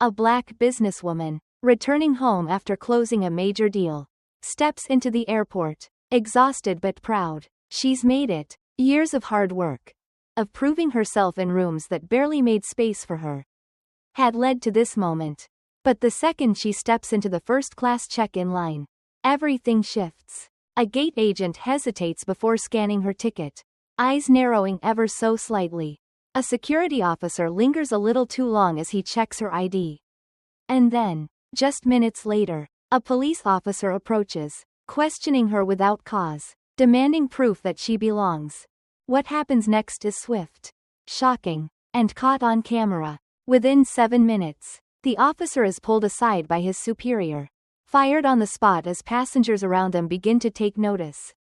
a black businesswoman, returning home after closing a major deal, steps into the airport, exhausted but proud. She's made it. Years of hard work, of proving herself in rooms that barely made space for her, had led to this moment. But the second she steps into the first-class check-in line, everything shifts. A gate agent hesitates before scanning her ticket, eyes narrowing ever so slightly. A security officer lingers a little too long as he checks her ID. And then, just minutes later, a police officer approaches, questioning her without cause, demanding proof that she belongs. What happens next is swift, shocking, and caught on camera. Within 7 minutes, the officer is pulled aside by his superior, fired on the spot as passengers around them begin to take notice.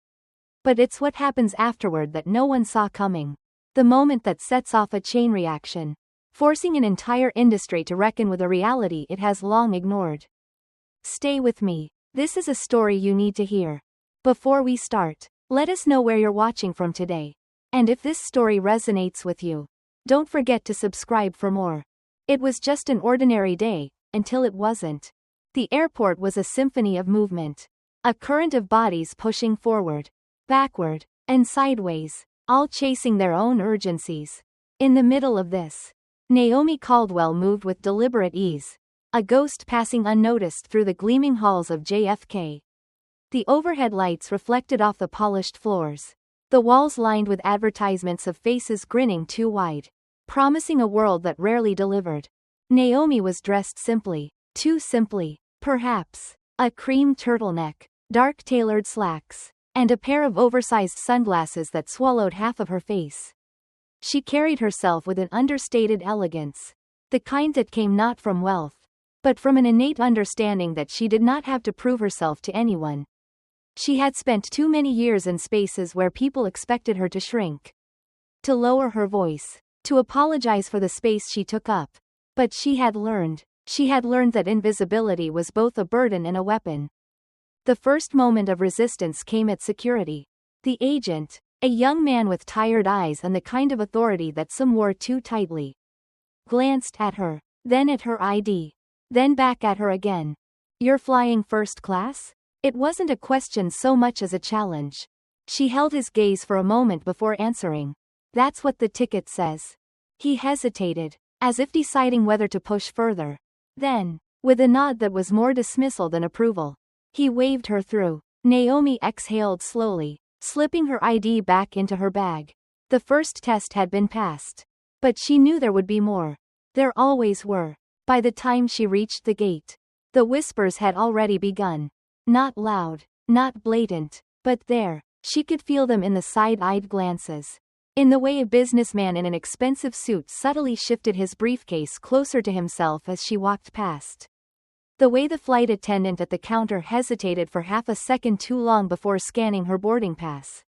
But it's what happens afterward that no one saw coming. The moment that sets off a chain reaction, forcing an entire industry to reckon with a reality it has long ignored. Stay with me. This is a story you need to hear. Before we start, let us know where you're watching from today. And if this story resonates with you, don't forget to subscribe for more. It was just an ordinary day, until it wasn't. The airport was a symphony of movement. A current of bodies pushing forward, backward, and sideways, all chasing their own urgencies. In the middle of this, Naomi Caldwell moved with deliberate ease, a ghost passing unnoticed through the gleaming halls of JFK. The overhead lights reflected off the polished floors, the walls lined with advertisements of faces grinning too wide, promising a world that rarely delivered. Naomi was dressed simply, too simply, perhaps. A cream turtleneck, dark tailored slacks, and a pair of oversized sunglasses that swallowed half of her face. She carried herself with an understated elegance, the kind that came not from wealth, but from an innate understanding that she did not have to prove herself to anyone. She had spent too many years in spaces where people expected her to shrink, to lower her voice, to apologize for the space she took up. But she had learned that invisibility was both a burden and a weapon. The first moment of resistance came at security. The agent, a young man with tired eyes and the kind of authority that some wore too tightly, glanced at her, then at her ID, then back at her again. "You're flying first class?" It wasn't a question so much as a challenge. She held his gaze for a moment before answering. "That's what the ticket says." He hesitated, as if deciding whether to push further. Then, with a nod that was more dismissal than approval, he waved her through. Naomi exhaled slowly, slipping her ID back into her bag. The first test had been passed. But she knew there would be more. There always were. By the time she reached the gate, the whispers had already begun. Not loud, not blatant, but there. She could feel them in the side-eyed glances, in the way a businessman in an expensive suit subtly shifted his briefcase closer to himself as she walked past. The way the flight attendant at the counter hesitated for half a second too long before scanning her boarding pass.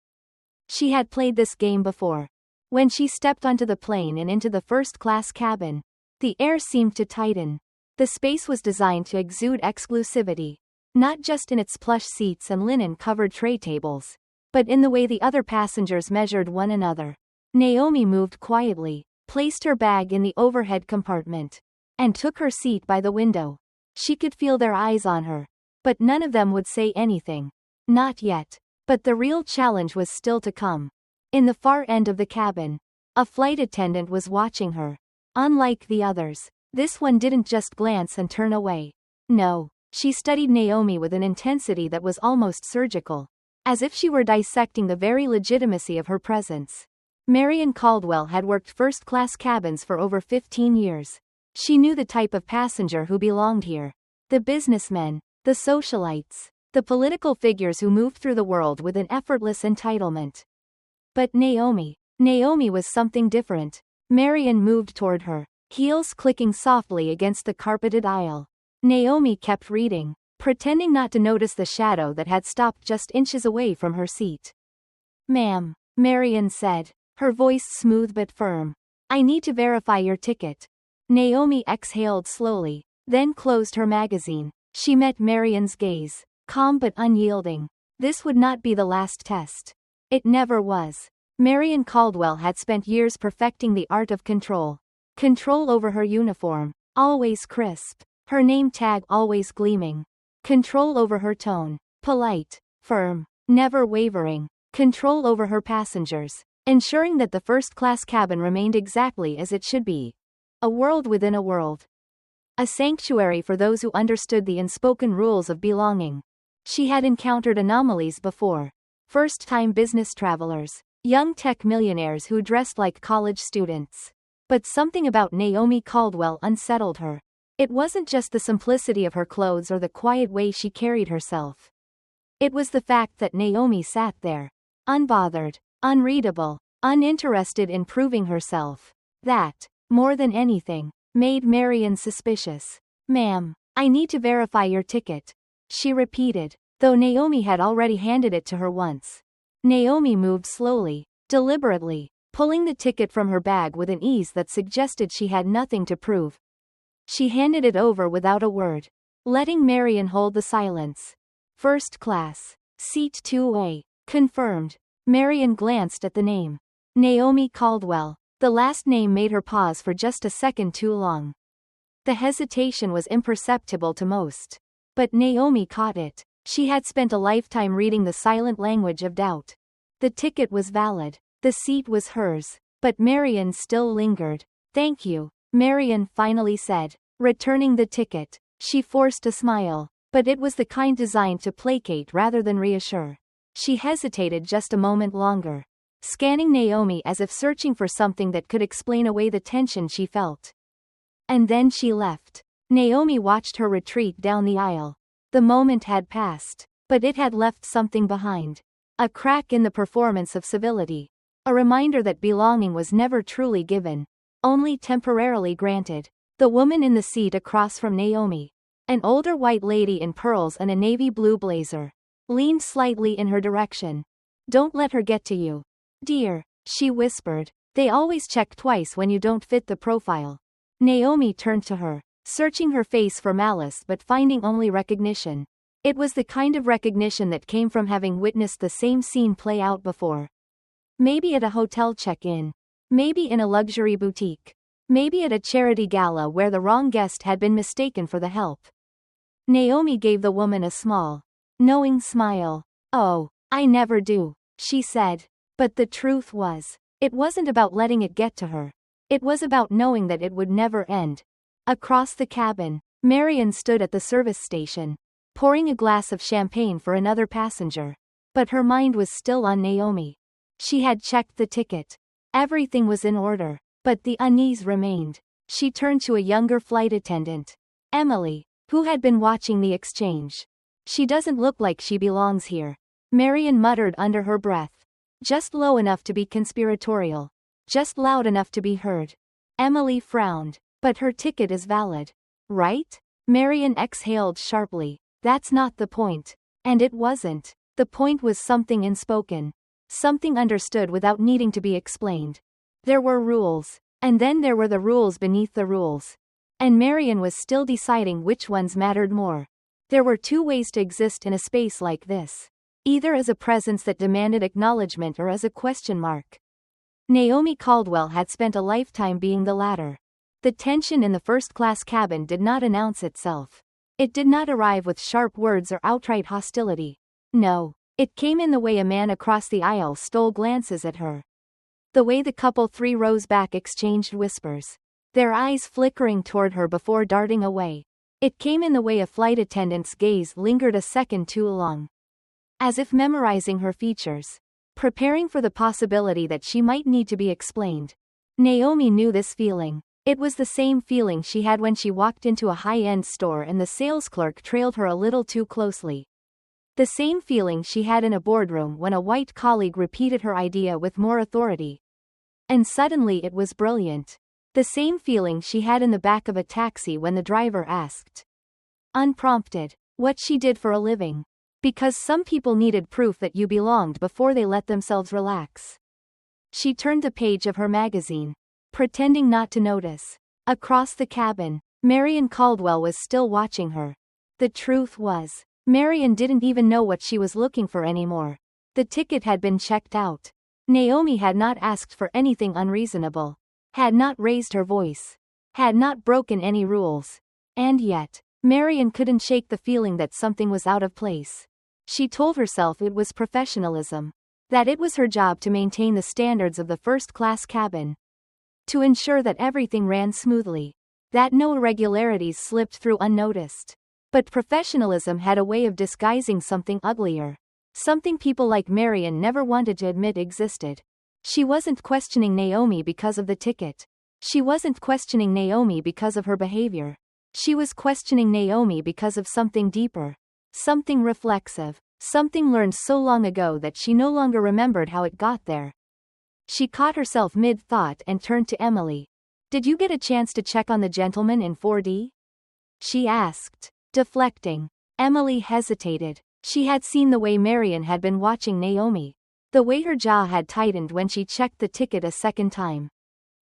She had played this game before. When she stepped onto the plane and into the first-class cabin, the air seemed to tighten. The space was designed to exude exclusivity, not just in its plush seats and linen-covered tray tables, but in the way the other passengers measured one another. Naomi moved quietly, placed her bag in the overhead compartment, and took her seat by the window. She could feel their eyes on her, but none of them would say anything. Not yet. But the real challenge was still to come. In the far end of the cabin, a flight attendant was watching her. Unlike the others, this one didn't just glance and turn away. No, she studied Naomi with an intensity that was almost surgical, as if she were dissecting the very legitimacy of her presence. Marian Caldwell had worked first-class cabins for over 15 years. She knew the type of passenger who belonged here. The businessmen, the socialites, the political figures who moved through the world with an effortless entitlement. But Naomi was something different. Marian moved toward her, heels clicking softly against the carpeted aisle. Naomi kept reading, pretending not to notice the shadow that had stopped just inches away from her seat. "Ma'am," Marian said, her voice smooth but firm. "I need to verify your ticket." Naomi exhaled slowly, then closed her magazine. She met Marian's gaze, calm but unyielding. This would not be the last test. It never was. Marian Caldwell had spent years perfecting the art of control. Control over her uniform, always crisp. Her name tag always gleaming. Control over her tone. Polite. Firm. Never wavering. Control over her passengers. Ensuring that the first-class cabin remained exactly as it should be. A world within a world. A sanctuary for those who understood the unspoken rules of belonging. She had encountered anomalies before. First-time business travelers. Young tech millionaires who dressed like college students. But something about Naomi Caldwell unsettled her. It wasn't just the simplicity of her clothes or the quiet way she carried herself. It was the fact that Naomi sat there. Unbothered. Unreadable. Uninterested in proving herself. That, more than anything, made Marian suspicious. "Ma'am, I need to verify your ticket," she repeated, though Naomi had already handed it to her once. Naomi moved slowly, deliberately, pulling the ticket from her bag with an ease that suggested she had nothing to prove. She handed it over without a word, letting Marian hold the silence. "First class. Seat 2A. Confirmed." Marian glanced at the name. Naomi Caldwell. The last name made her pause for just a second too long. The hesitation was imperceptible to most. But Naomi caught it. She had spent a lifetime reading the silent language of doubt. The ticket was valid. The seat was hers. But Marian still lingered. "Thank you," Marian finally said, returning the ticket. She forced a smile, but it was the kind designed to placate rather than reassure. She hesitated just a moment longer, scanning Naomi as if searching for something that could explain away the tension she felt. And then she left. Naomi watched her retreat down the aisle. The moment had passed, but it had left something behind. A crack in the performance of civility. A reminder that belonging was never truly given, only temporarily granted. The woman in the seat across from Naomi, an older white lady in pearls and a navy blue blazer, leaned slightly in her direction. "Don't let her get to you, dear," she whispered. "They always check twice when you don't fit the profile." Naomi turned to her, searching her face for malice but finding only recognition. It was the kind of recognition that came from having witnessed the same scene play out before. Maybe at a hotel check-in. Maybe in a luxury boutique. Maybe at a charity gala where the wrong guest had been mistaken for the help. Naomi gave the woman a small, knowing smile. "Oh, I never do," she said. But the truth was, it wasn't about letting it get to her. It was about knowing that it would never end. Across the cabin, Marian stood at the service station, pouring a glass of champagne for another passenger. But her mind was still on Naomi. She had checked the ticket. Everything was in order, but the unease remained. She turned to a younger flight attendant, Emily, who had been watching the exchange. "She doesn't look like she belongs here," Marian muttered under her breath. Just low enough to be conspiratorial. Just loud enough to be heard. Emily frowned. "But her ticket is valid, right?" Marian exhaled sharply. "That's not the point." And it wasn't. The point was something unspoken. Something understood without needing to be explained. There were rules. And then there were the rules beneath the rules. And Marian was still deciding which ones mattered more. There were two ways to exist in a space like this. Either as a presence that demanded acknowledgement or as a question mark. Naomi Caldwell had spent a lifetime being the latter. The tension in the first-class cabin did not announce itself. It did not arrive with sharp words or outright hostility. No, it came in the way a man across the aisle stole glances at her. The way the couple 3 rows back exchanged whispers, their eyes flickering toward her before darting away. It came in the way a flight attendant's gaze lingered a second too long. As if memorizing her features, preparing for the possibility that she might need to be explained. Naomi knew this feeling. It was the same feeling she had when she walked into a high-end store and the sales clerk trailed her a little too closely. The same feeling she had in a boardroom when a white colleague repeated her idea with more authority. And suddenly it was brilliant. The same feeling she had in the back of a taxi when the driver asked, unprompted, what she did for a living. Because some people needed proof that you belonged before they let themselves relax. She turned the page of her magazine, pretending not to notice. Across the cabin, Marian Caldwell was still watching her. The truth was, Marian didn't even know what she was looking for anymore. The ticket had been checked out. Naomi had not asked for anything unreasonable, had not raised her voice, had not broken any rules. And yet, Marian couldn't shake the feeling that something was out of place. She told herself it was professionalism. That it was her job to maintain the standards of the first-class cabin. To ensure that everything ran smoothly. That no irregularities slipped through unnoticed. But professionalism had a way of disguising something uglier. Something people like Marian never wanted to admit existed. She wasn't questioning Naomi because of the ticket. She wasn't questioning Naomi because of her behavior. She was questioning Naomi because of something deeper. Something reflexive. Something learned so long ago that she no longer remembered how it got there. She caught herself mid-thought and turned to Emily. "Did you get a chance to check on the gentleman in 4D?" she asked, deflecting. Emily hesitated. She had seen the way Marian had been watching Naomi. The way her jaw had tightened when she checked the ticket a second time.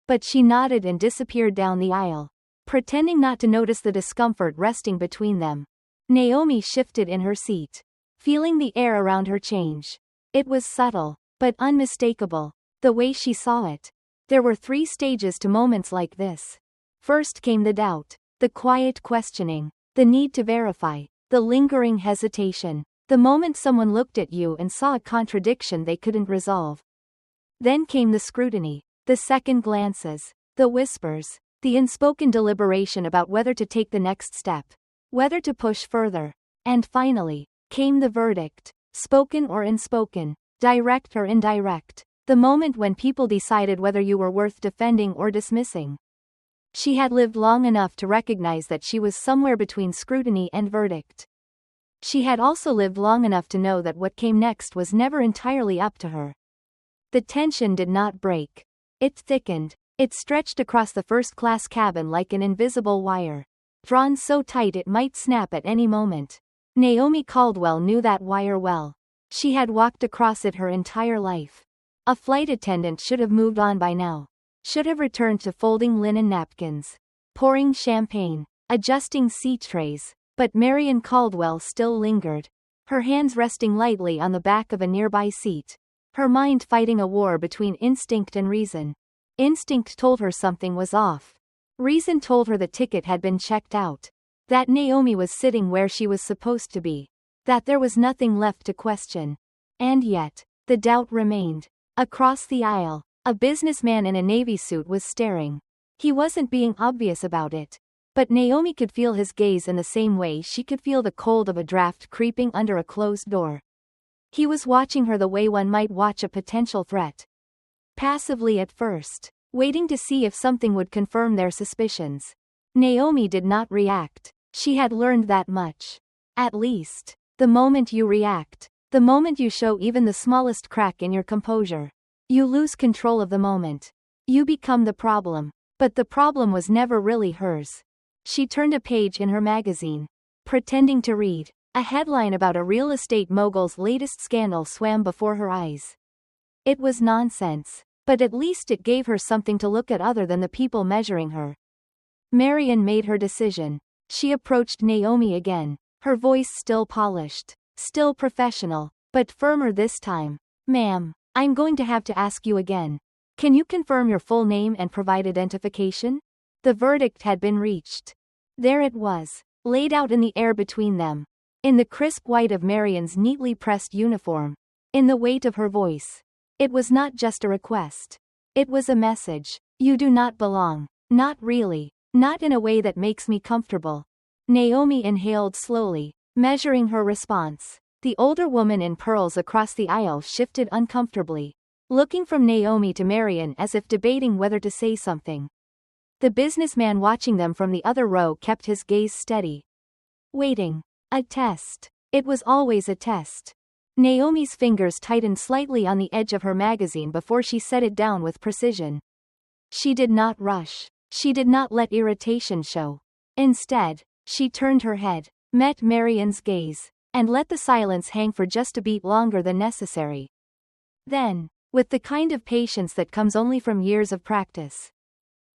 But she nodded and disappeared down the aisle, pretending not to notice the discomfort resting between them. Naomi shifted in her seat, feeling the air around her change. It was subtle, but unmistakable, the way she saw it. There were 3 stages to moments like this. First came the doubt, the quiet questioning, the need to verify, the lingering hesitation, the moment someone looked at you and saw a contradiction they couldn't resolve. Then came the scrutiny, the second glances, the whispers, the unspoken deliberation about whether to take the next step, whether to push further. And finally, came the verdict, spoken or unspoken, direct or indirect, the moment when people decided whether you were worth defending or dismissing. She had lived long enough to recognize that she was somewhere between scrutiny and verdict. She had also lived long enough to know that what came next was never entirely up to her. The tension did not break. It thickened. It stretched across the first-class cabin like an invisible wire, drawn so tight it might snap at any moment. Naomi Caldwell knew that wire well. She had walked across it her entire life. A flight attendant should have moved on by now. Should have returned to folding linen napkins, pouring champagne, adjusting seat trays. But Marian Caldwell still lingered, her hands resting lightly on the back of a nearby seat, her mind fighting a war between instinct and reason. Instinct told her something was off. Reason told her the ticket had been checked out. That Naomi was sitting where she was supposed to be. That there was nothing left to question. And yet, the doubt remained. Across the aisle, a businessman in a navy suit was staring. He wasn't being obvious about it. But Naomi could feel his gaze in the same way she could feel the cold of a draft creeping under a closed door. He was watching her the way one might watch a potential threat. Passively at first, waiting to see if something would confirm their suspicions. Naomi did not react. She had learned that much. At least, the moment you react, the moment you show even the smallest crack in your composure, you lose control of the moment. You become the problem. But the problem was never really hers. She turned a page in her magazine, pretending to read. A headline about a real estate mogul's latest scandal swam before her eyes. It was nonsense, but at least it gave her something to look at other than the people measuring her. Marian made her decision. She approached Naomi again, her voice still polished, still professional, but firmer this time. "Ma'am, I'm going to have to ask you again. Can you confirm your full name and provide identification?" The verdict had been reached. There it was, laid out in the air between them. In the crisp white of Marian's neatly pressed uniform. In the weight of her voice. It was not just a request. It was a message. You do not belong. Not really. Not in a way that makes me comfortable. Naomi inhaled slowly, measuring her response. The older woman in pearls across the aisle shifted uncomfortably, looking from Naomi to Marian as if debating whether to say something. The businessman watching them from the other row kept his gaze steady. Waiting. A test. It was always a test. Naomi's fingers tightened slightly on the edge of her magazine before she set it down with precision. She did not rush. She did not let irritation show. Instead, she turned her head, met Marian's gaze, and let the silence hang for just a beat longer than necessary. Then, with the kind of patience that comes only from years of practice,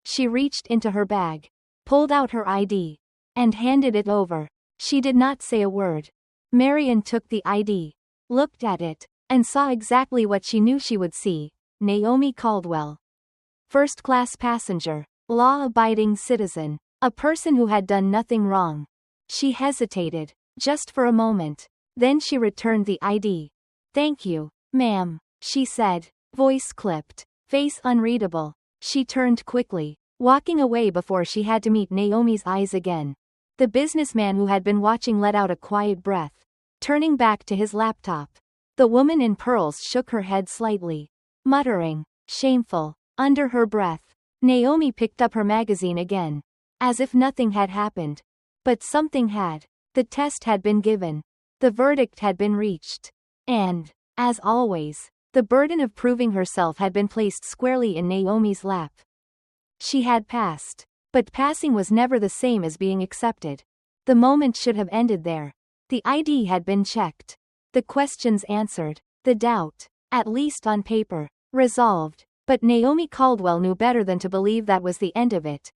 she reached into her bag, pulled out her ID, and handed it over. She did not say a word. Marian took the ID, looked at it, and saw exactly what she knew she would see. Naomi Caldwell. First-class passenger. law-abiding citizen. A person who had done nothing wrong. She hesitated, just for a moment. Then she returned the ID. "Thank you, ma'am," she said, voice clipped, face unreadable. She turned quickly, walking away before she had to meet Naomi's eyes again. The businessman who had been watching let out a quiet breath, turning back to his laptop. The woman in pearls shook her head slightly, muttering, "Shameful," under her breath. Naomi picked up her magazine again, as if nothing had happened. But something had. The test had been given. The verdict had been reached. And, as always, the burden of proving herself had been placed squarely in Naomi's lap. She had passed. But passing was never the same as being accepted. The moment should have ended there. The ID had been checked. The questions answered. The doubt, at least on paper, resolved. But Naomi Caldwell knew better than to believe that was the end of it.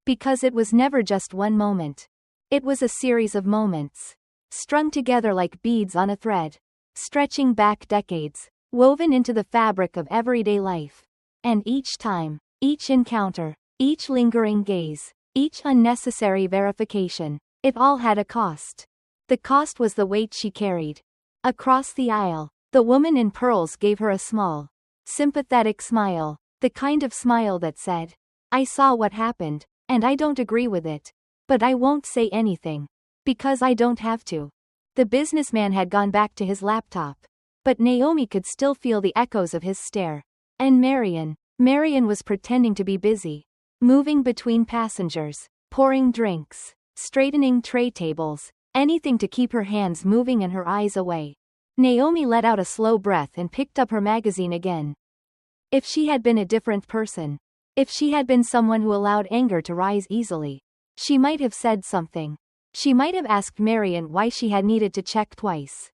Because it was never just one moment. It was a series of moments, strung together like beads on a thread, stretching back decades, woven into the fabric of everyday life. And each time, each encounter, each lingering gaze, each unnecessary verification, it all had a cost. The cost was the weight she carried. Across the aisle, the woman in pearls gave her a small, sympathetic smile, the kind of smile that said, "I saw what happened, and I don't agree with it. But I won't say anything. Because I don't have to." The businessman had gone back to his laptop. But Naomi could still feel the echoes of his stare. And Marion was pretending to be busy. Moving between passengers, pouring drinks, straightening tray tables, anything to keep her hands moving and her eyes away. Naomi let out a slow breath and picked up her magazine again. If she had been a different person, if she had been someone who allowed anger to rise easily, she might have said something. She might have asked Marion why she had needed to check twice.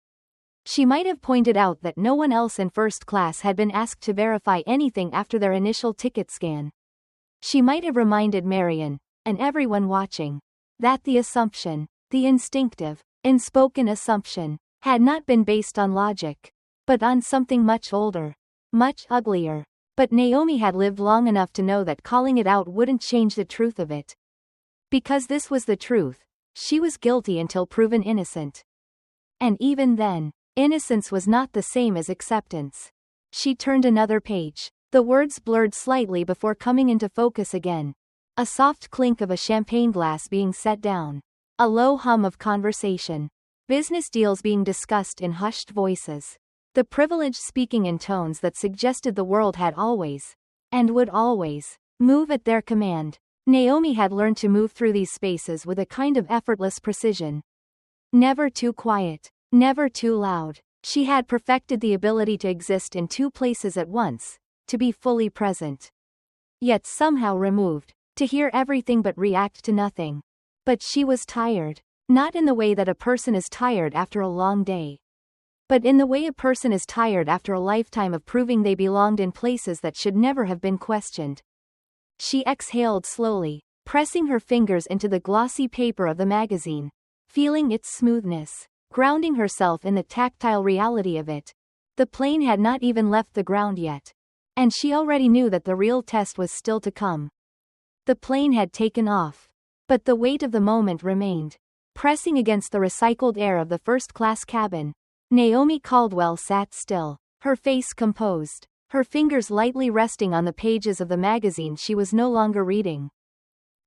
She might have pointed out that no one else in first class had been asked to verify anything after their initial ticket scan. She might have reminded Marion, and everyone watching, that the assumption, the instinctive, unspoken assumption, had not been based on logic, but on something much older, much uglier. But Naomi had lived long enough to know that calling it out wouldn't change the truth of it. Because this was the truth, she was guilty until proven innocent. And even then, innocence was not the same as acceptance. She turned another page. The words blurred slightly before coming into focus again. A soft clink of a champagne glass being set down. A low hum of conversation. Business deals being discussed in hushed voices. The privileged speaking in tones that suggested the world had always, and would always, move at their command. Naomi had learned to move through these spaces with a kind of effortless precision. Never too quiet, never too loud. She had perfected the ability to exist in two places at once, to be fully present. Yet somehow removed, to hear everything but react to nothing. But she was tired. Not in the way that a person is tired after a long day. But in the way a person is tired after a lifetime of proving they belonged in places that should never have been questioned. She exhaled slowly, pressing her fingers into the glossy paper of the magazine, feeling its smoothness, grounding herself in the tactile reality of it. The plane had not even left the ground yet. And she already knew that the real test was still to come. The plane had taken off. But the weight of the moment remained. Pressing against the recycled air of the first-class cabin, Naomi Caldwell sat still, her face composed, her fingers lightly resting on the pages of the magazine she was no longer reading.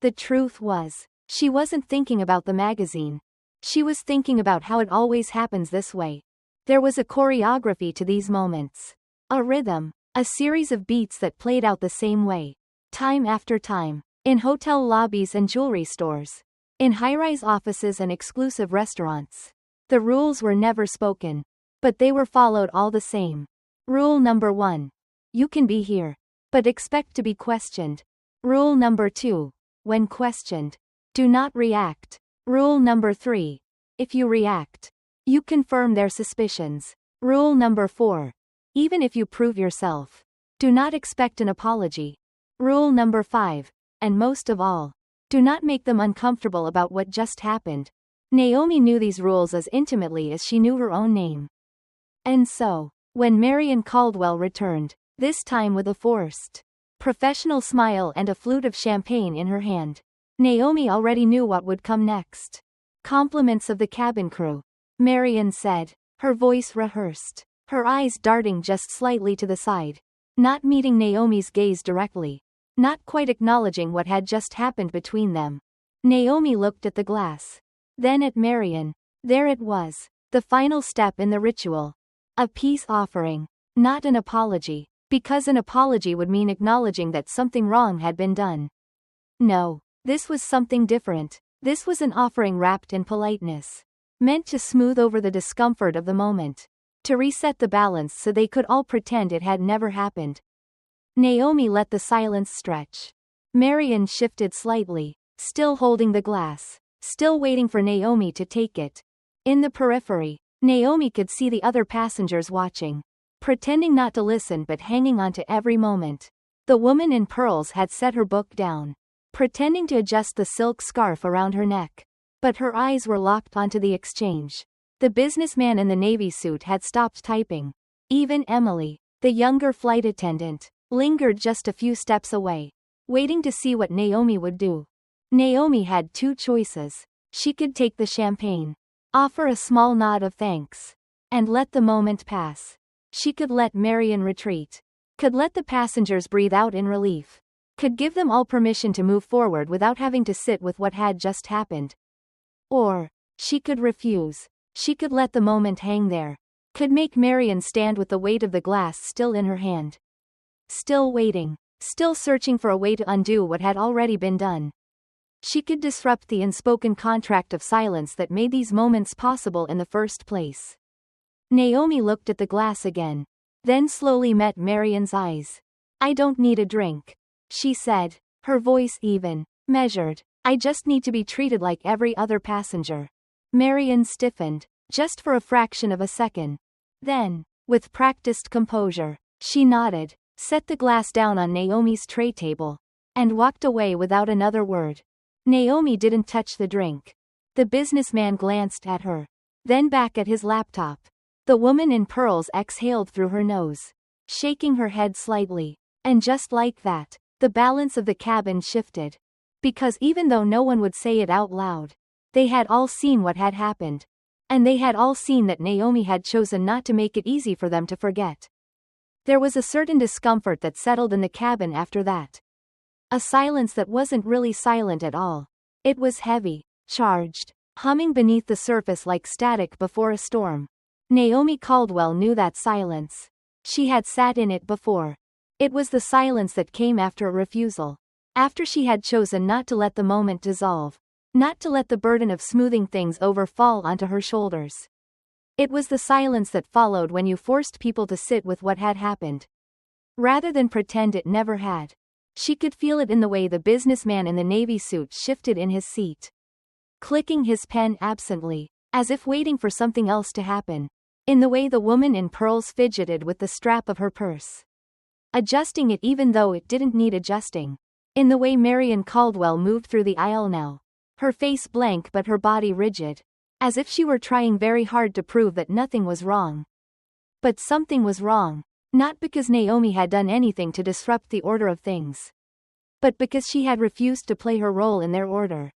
The truth was, she wasn't thinking about the magazine. She was thinking about how it always happens this way. There was a choreography to these moments. A rhythm, a series of beats that played out the same way. Time after time, in hotel lobbies and jewelry stores. In high-rise offices and exclusive restaurants. The rules were never spoken. But they were followed all the same. Rule number 1. You can be here. But expect to be questioned. Rule number 2. When questioned, do not react. Rule number 3. If you react, you confirm their suspicions. Rule number 4. Even if you prove yourself, do not expect an apology. Rule number 5. And most of all, do not make them uncomfortable about what just happened. Naomi knew these rules as intimately as she knew her own name. And so, when Marion Caldwell returned, this time with a forced professional smile and a flute of champagne in her hand. Naomi already knew what would come next. Compliments of the cabin crew, Marian said, her voice rehearsed, her eyes darting just slightly to the side, not meeting Naomi's gaze directly, not quite acknowledging what had just happened between them. Naomi looked at the glass, then at Marian. There it was, the final step in the ritual. A peace offering, not an apology, because an apology would mean acknowledging that something wrong had been done. No, this was something different. This was an offering wrapped in politeness, meant to smooth over the discomfort of the moment, to reset the balance so they could all pretend it had never happened. Naomi let the silence stretch. Marian shifted slightly, still holding the glass, still waiting for Naomi to take it. In the periphery, Naomi could see the other passengers watching, pretending not to listen but hanging on to every moment. The woman in pearls had set her book down, pretending to adjust the silk scarf around her neck, but her eyes were locked onto the exchange. The businessman in the navy suit had stopped typing. Even Emily, the younger flight attendant, lingered just a few steps away, waiting to see what Naomi would do. Naomi had two choices. She could take the champagne, offer a small nod of thanks, and let the moment pass. She could let Marian retreat, could let the passengers breathe out in relief, could give them all permission to move forward without having to sit with what had just happened. Or, she could refuse. She could let the moment hang there, could make Marian stand with the weight of the glass still in her hand. Still waiting, still searching for a way to undo what had already been done. She could disrupt the unspoken contract of silence that made these moments possible in the first place. Naomi looked at the glass again, then slowly met Marian's eyes. "I don't need a drink," she said, her voice even, measured. "I just need to be treated like every other passenger." Marian stiffened, just for a fraction of a second. Then, with practiced composure, she nodded, set the glass down on Naomi's tray table, and walked away without another word. Naomi didn't touch the drink. The businessman glanced at her, then back at his laptop. The woman in pearls exhaled through her nose, shaking her head slightly, and just like that, the balance of the cabin shifted. Because even though no one would say it out loud, they had all seen what had happened. And they had all seen that Naomi had chosen not to make it easy for them to forget. There was a certain discomfort that settled in the cabin after that. A silence that wasn't really silent at all. It was heavy, charged, humming beneath the surface like static before a storm. Naomi Caldwell knew that silence. She had sat in it before. It was the silence that came after a refusal. After she had chosen not to let the moment dissolve. Not to let the burden of smoothing things over fall onto her shoulders. It was the silence that followed when you forced people to sit with what had happened, rather than pretend it never had. She could feel it in the way the businessman in the navy suit shifted in his seat, clicking his pen absently, as if waiting for something else to happen. In the way the woman in pearls fidgeted with the strap of her purse, adjusting it even though it didn't need adjusting. In the way Marian Caldwell moved through the aisle now, her face blank but her body rigid, as if she were trying very hard to prove that nothing was wrong. But something was wrong, not because Naomi had done anything to disrupt the order of things, but because she had refused to play her role in their order.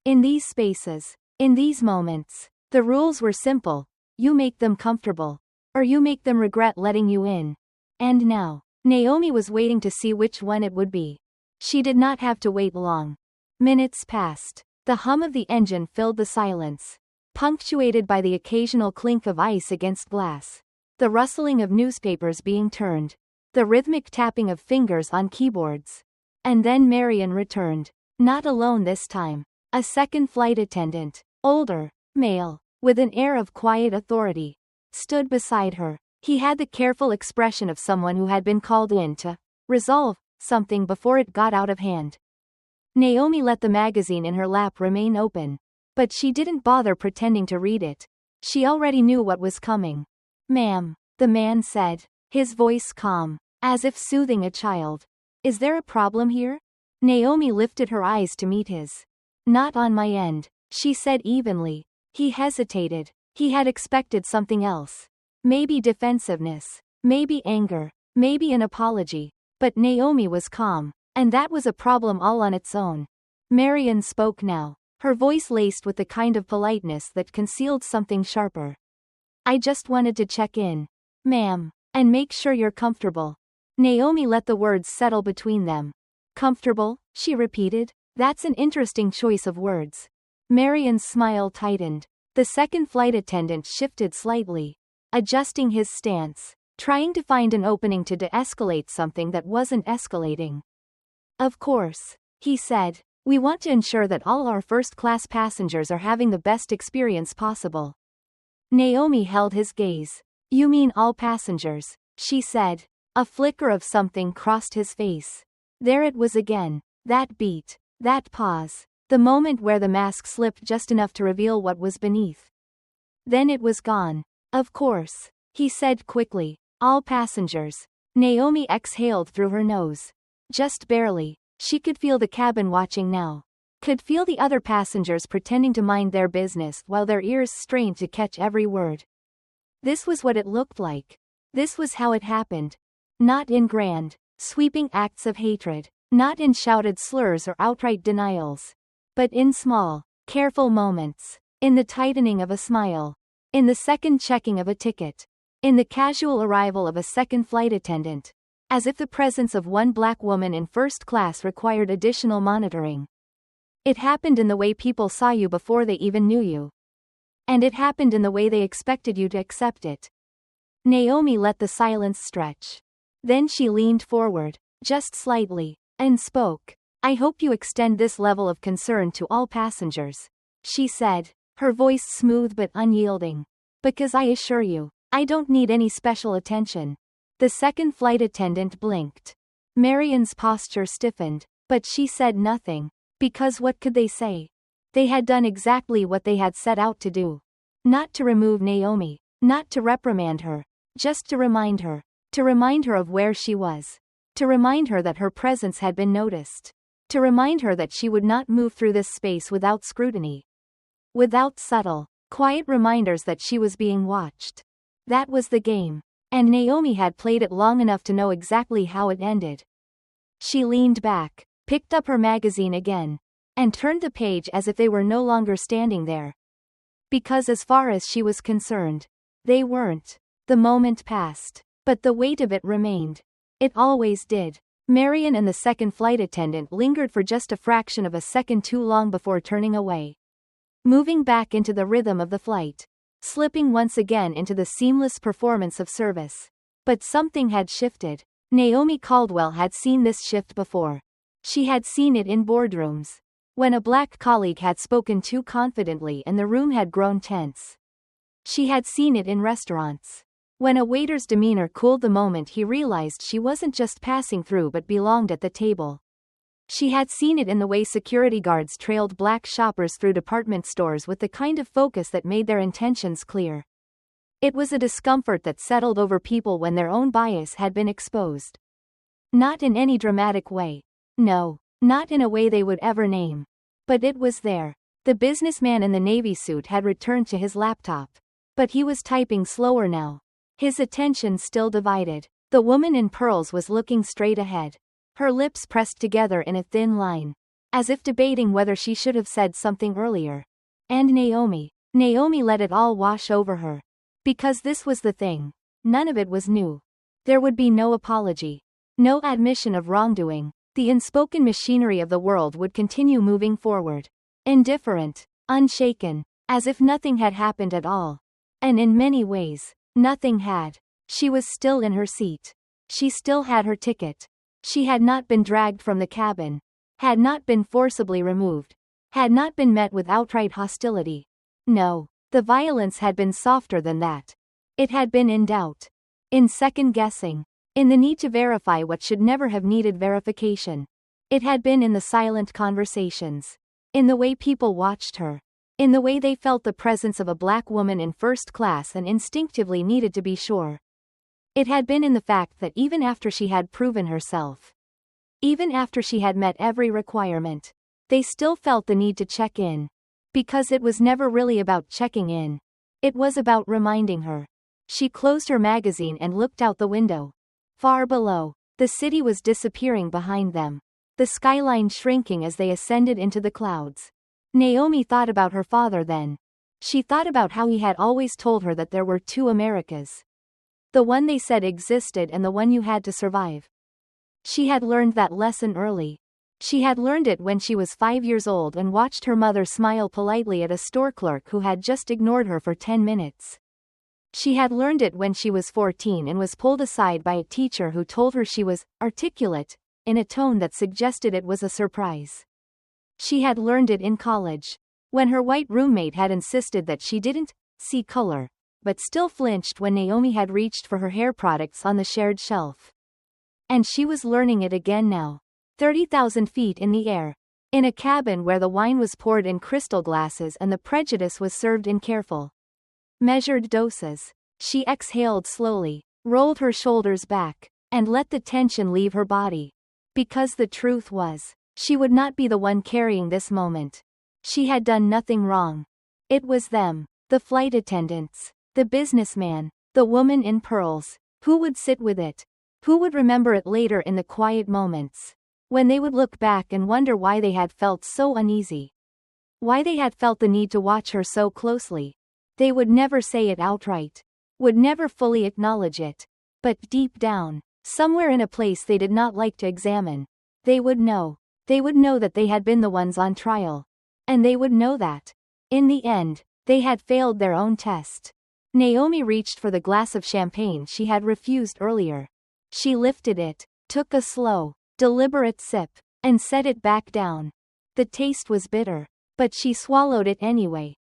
In these spaces, in these moments, the rules were simple: you make them comfortable, or you make them regret letting you in. And now, Naomi was waiting to see which one it would be. She did not have to wait long. Minutes passed. The hum of the engine filled the silence, punctuated by the occasional clink of ice against glass, the rustling of newspapers being turned, the rhythmic tapping of fingers on keyboards. And then Marian returned, not alone this time. A second flight attendant, older, male, with an air of quiet authority, stood beside her. He had the careful expression of someone who had been called in to resolve something before it got out of hand. Naomi let the magazine in her lap remain open, but she didn't bother pretending to read it. She already knew what was coming. "Ma'am," the man said, his voice calm, as if soothing a child. "Is there a problem here?" Naomi lifted her eyes to meet his. "Not on my end," she said evenly. He hesitated. He had expected something else. Maybe defensiveness. Maybe anger. Maybe an apology. But Naomi was calm, and that was a problem all on its own. Marian spoke now, her voice laced with the kind of politeness that concealed something sharper. I just wanted to check in, ma'am, and make sure you're comfortable. Naomi let the words settle between them. Comfortable, she repeated. That's an interesting choice of words. Marian's smile tightened. The second flight attendant shifted slightly, adjusting his stance, trying to find an opening to de-escalate something that wasn't escalating. Of course, he said, we want to ensure that all our first-class passengers are having the best experience possible. Naomi held his gaze. You mean all passengers, she said. A flicker of something crossed his face. There it was again, that beat, that pause, the moment where the mask slipped just enough to reveal what was beneath. Then it was gone. Of course, he said quickly, all passengers. Naomi exhaled through her nose. Just barely. She could feel the cabin watching now. Could feel the other passengers pretending to mind their business while their ears strained to catch every word. This was what it looked like. This was how it happened. Not in grand, sweeping acts of hatred, not in shouted slurs or outright denials, but in small, careful moments, in the tightening of a smile, in the second checking of a ticket, in the casual arrival of a second flight attendant, as if the presence of one black woman in first class required additional monitoring. It happened in the way people saw you before they even knew you. And it happened in the way they expected you to accept it. Naomi let the silence stretch. Then she leaned forward, just slightly, and spoke. I hope you extend this level of concern to all passengers, she said, her voice smooth but unyielding. Because I assure you, I don't need any special attention. The second flight attendant blinked. Marian's posture stiffened, but she said nothing. Because what could they say? They had done exactly what they had set out to do. Not to remove Naomi, not to reprimand her, just to remind her. To remind her of where she was. To remind her that her presence had been noticed. To remind her that she would not move through this space without scrutiny. Without subtle, quiet reminders that she was being watched. That was the game. And Naomi had played it long enough to know exactly how it ended. She leaned back, picked up her magazine again, and turned the page as if they were no longer standing there. Because as far as she was concerned, they weren't. The moment passed. But the weight of it remained. It always did. Marian and the second flight attendant lingered for just a fraction of a second too long before turning away. Moving back into the rhythm of the flight. Slipping once again into the seamless performance of service. But something had shifted. Naomi Caldwell had seen this shift before. She had seen it in boardrooms. When a black colleague had spoken too confidently and the room had grown tense. She had seen it in restaurants. When a waiter's demeanor cooled the moment he realized she wasn't just passing through but belonged at the table. She had seen it in the way security guards trailed black shoppers through department stores with the kind of focus that made their intentions clear. It was a discomfort that settled over people when their own bias had been exposed. Not in any dramatic way. No, not in a way they would ever name. But it was there. The businessman in the navy suit had returned to his laptop. But he was typing slower now. His attention still divided. The woman in pearls was looking straight ahead. Her lips pressed together in a thin line. As if debating whether she should have said something earlier. And Naomi let it all wash over her. Because this was the thing. None of it was new. There would be no apology. No admission of wrongdoing. The unspoken machinery of the world would continue moving forward. Indifferent. Unshaken. As if nothing had happened at all. And in many ways, nothing had. She was still in her seat. She still had her ticket. She had not been dragged from the cabin. Had not been forcibly removed. Had not been met with outright hostility. No, the violence had been softer than that. It had been in doubt. In second-guessing. In the need to verify what should never have needed verification. It had been in the silent conversations. In the way people watched her. In the way they felt the presence of a black woman in first class and instinctively needed to be sure. It had been in the fact that even after she had proven herself, even after she had met every requirement, they still felt the need to check in. Because it was never really about checking in. It was about reminding her. She closed her magazine and looked out the window. Far below, The city was disappearing behind them, the skyline shrinking as they ascended into the clouds. Naomi thought about her father then. She thought about how he had always told her that there were two Americas. The one they said existed and the one you had to survive. She had learned that lesson early. She had learned it when she was 5 years old and watched her mother smile politely at a store clerk who had just ignored her for 10 minutes. She had learned it when she was 14 and was pulled aside by a teacher who told her she was articulate, in a tone that suggested it was a surprise. She had learned it in college, when her white roommate had insisted that she didn't see color, but still flinched when Naomi had reached for her hair products on the shared shelf. And she was learning it again now. 30,000 feet in the air, in a cabin where the wine was poured in crystal glasses and the prejudice was served in careful, measured doses. She exhaled slowly, rolled her shoulders back, and let the tension leave her body. Because the truth was, she would not be the one carrying this moment. She had done nothing wrong. It was them, the flight attendants, the businessman, the woman in pearls. Who would sit with it? Who would remember it later in the quiet moments, when they would look back and wonder why they had felt so uneasy? Why they had felt the need to watch her so closely? They would never say it outright, would never fully acknowledge it. But deep down, somewhere in a place they did not like to examine, they would know. They would know that they had been the ones on trial. And they would know that, in the end, they had failed their own test. Naomi reached for the glass of champagne she had refused earlier. She lifted it, took a slow, deliberate sip, and set it back down. The taste was bitter, but she swallowed it anyway.